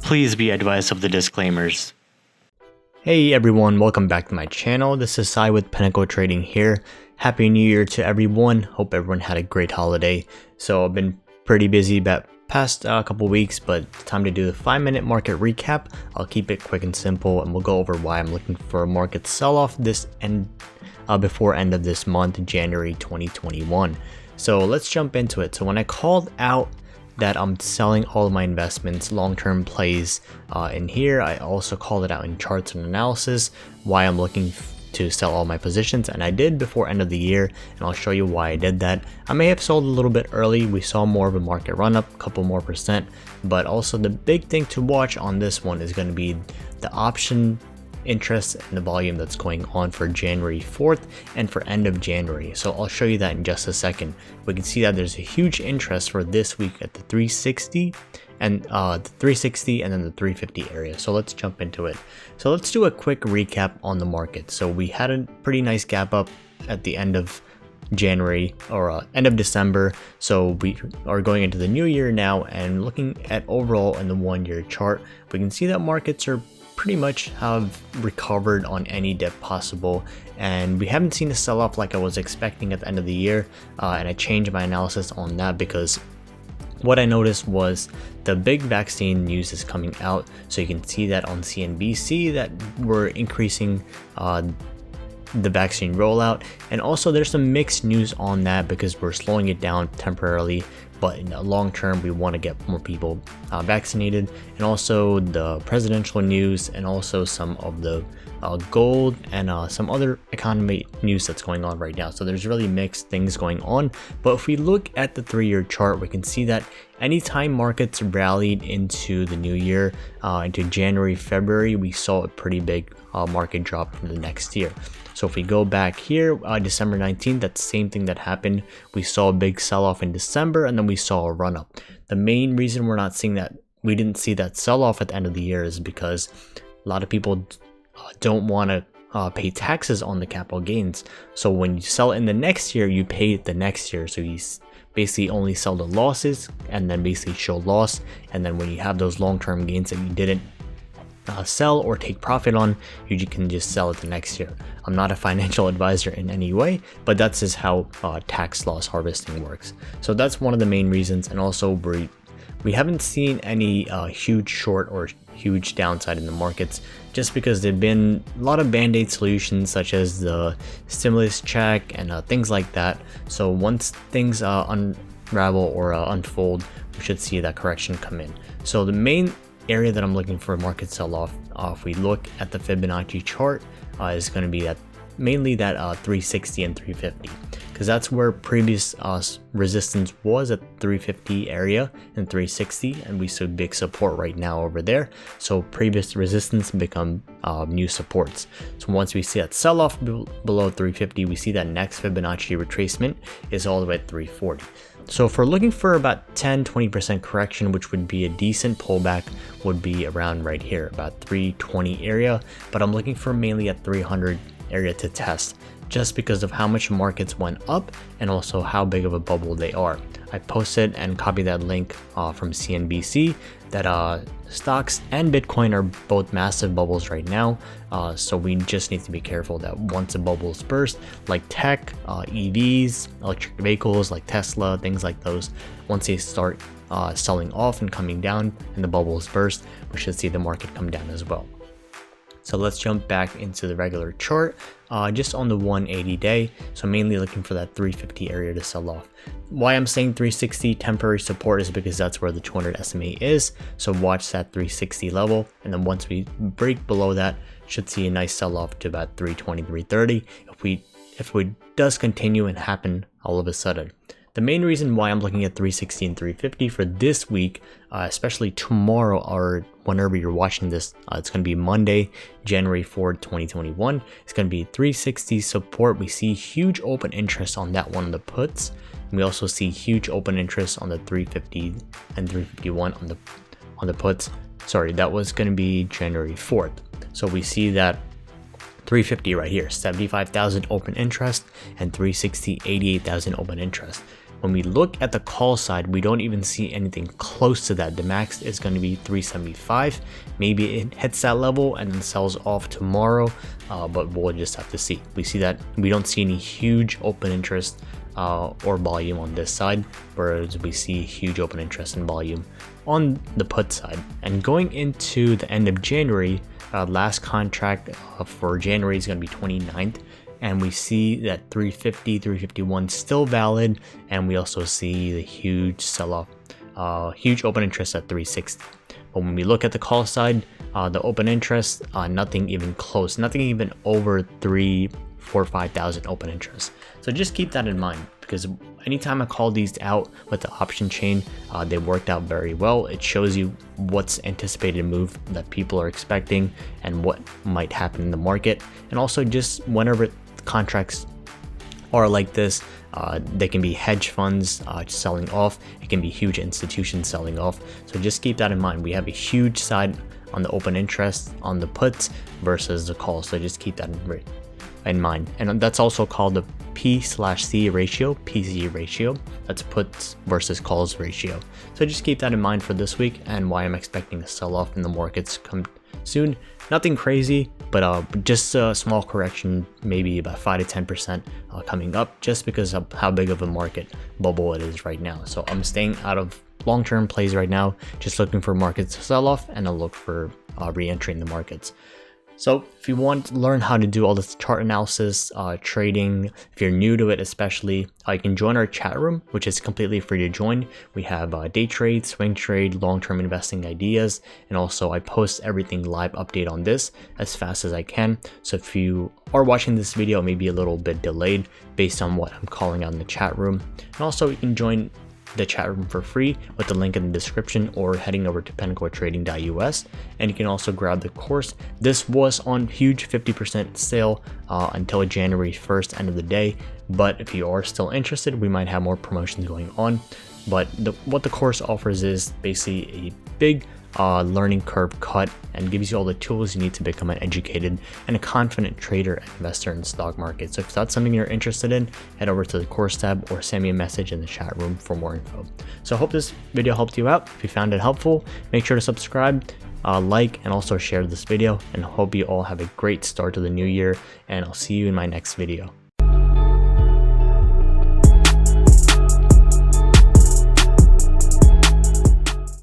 Please be advised of the disclaimers. Hey everyone, welcome back to my channel. This is Sai with Pinnacle Trading here. Happy New Year to everyone. Hope everyone had a great holiday. So I've been pretty busy about past couple weeks, but time to do the 5-minute market recap. I'll keep it quick and simple, and we'll go over why I'm looking for a market sell-off before end of this month, January 2021. So let's jump into it. So when I called out that I'm selling all of my investments, long-term plays in here, I also called it out in charts and analysis why I'm looking to sell all my positions, and I did before end of the year, and I'll show you why I did that. I may have sold a little bit early. We saw more of a market run up, a couple more percent, but also the big thing to watch on this one is going to be the option interest and the volume that's going on for January 4th and for end of January. So I'll show you that in just a second. We can see that there's a huge interest for this week at the 360 and the 360 and then the 350 area. So let's jump into it. So let's do a quick recap on the market. So we had a pretty nice gap up at the end of January or end of December. So we are going into the new year now, and looking at overall in the 1-year chart, we can see that markets are pretty much have recovered on any dip possible, and we haven't seen a sell-off like I was expecting at the end of the year, and I changed my analysis on that because what I noticed was the big vaccine news is coming out. So you can see that on CNBC that we're increasing the vaccine rollout, and also there's some mixed news on that because we're slowing it down temporarily, but in the long term we want to get more people vaccinated, and also the presidential news, and also some of the gold and some other economy news that's going on right now. So there's really mixed things going on. But if we look at the 3-year chart, we can see that anytime markets rallied into the new year, into January, February, we saw a pretty big market drop for the next year. So if we go back here, December 19th, that's the same thing that happened. We saw a big sell-off in December, and then we saw a run-up. The main reason we're not seeing that, we didn't see that sell-off at the end of the year, is because a lot of people don't want to pay taxes on the capital gains. So when you sell in the next year, you pay it the next year. So you basically only sell the losses and then basically show loss. And then when you have those long-term gains that you didn't sell or take profit on, you can just sell it the next year. I'm not a financial advisor in any way, but that's just how tax loss harvesting works. So that's one of the main reasons. And also we haven't seen any huge short or huge downside in the markets, just because there've been a lot of band-aid solutions such as the stimulus check and things like that. So once things unravel or unfold, we should see that correction come in. So the main area that I'm looking for a market sell-off, if we look at the Fibonacci chart, is going to be mainly that 360 and 350, because that's where previous resistance was, at 350 area and 360, and we see big support right now over there. So previous resistance become new supports. So once we see that sell-off below 350, we see that next Fibonacci retracement is all the way at 340. So if we're looking for about 10-20% correction, which would be a decent pullback, would be around right here, about 320 area, but I'm looking for mainly at 300 area to test, just because of how much markets went up and also how big of a bubble they are. I posted and copied that link from CNBC that stocks and Bitcoin are both massive bubbles right now. So we just need to be careful that once the bubbles burst, like tech, EVs, electric vehicles like Tesla, things like those, once they start selling off and coming down and the bubbles burst, we should see the market come down as well. So let's jump back into the regular chart, just on the 180 day. So mainly looking for that 350 area to sell off. Why I'm saying 360 temporary support is because that's where the 200 SMA is. So watch that 360 level. And then once we break below that, should see a nice sell off to about 320, 330. If it does continue and happen all of a sudden. The main reason why I'm looking at 360 and 350 for this week, especially tomorrow or whenever you're watching this, it's going to be Monday, January 4th, 2021. It's going to be 360 support. We see huge open interest on that one on the puts. We also see huge open interest on the 350 and 351 on the puts. Sorry, that was going to be January 4th. So we see that 350 right here, 75,000 open interest, and 360, 88,000 open interest. When we look at the call side, we don't even see anything close to that. The max is going to be 375. Maybe it hits that level and then sells off tomorrow, but we'll just have to see. We see that we don't see any huge open interest or volume on this side, whereas we see huge open interest and volume on the put side. And going into the end of January, last contract for January is going to be 29th, and we see that 350, 351 still valid, and we also see the huge sell-off, huge open interest at 360. But when we look at the call side, the open interest, nothing even close, nothing even over 5,000 open interest. So just keep that in mind, because anytime I call these out with the option chain, they worked out very well. It shows you what's anticipated move that people are expecting and what might happen in the market. And also just whenever contracts are like this, they can be hedge funds selling off, it can be huge institutions selling off. So just keep that in mind. We have a huge side on the open interest on the puts versus the calls. So just keep that in mind. And that's also called the P/C ratio, PZ ratio. That's puts versus calls ratio. So just keep that in mind for this week and why I'm expecting a sell-off in the markets come soon. Nothing crazy, but just a small correction, maybe about 5 to 10% coming up, just because of how big of a market bubble it is right now. So I'm staying out of long-term plays right now, just looking for markets to sell off and I'll look for re-entry in the markets. So if you want to learn how to do all this chart analysis, trading, if you're new to it especially, you can join our chat room, which is completely free to join. We have day trade, swing trade, long-term investing ideas, and also I post everything live update on this as fast as I can. So if you are watching this video, maybe a little bit delayed based on what I'm calling out in the chat room. And also you can join the chat room for free with the link in the description or heading over to pinnacletrading.us, and you can also grab the course. This was on huge 50% sale until January 1st, end of the day, but if you are still interested, we might have more promotions going on. But what the course offers is basically a big learning curve cut and gives you all the tools you need to become an educated and a confident trader and investor in the stock market. So if that's something you're interested in, head over to the course tab or send me a message in the chat room for more info. So I hope this video helped you out. If you found it helpful, make sure to subscribe, like, and also share this video, and hope you all have a great start to the new year, and I'll see you in my next video.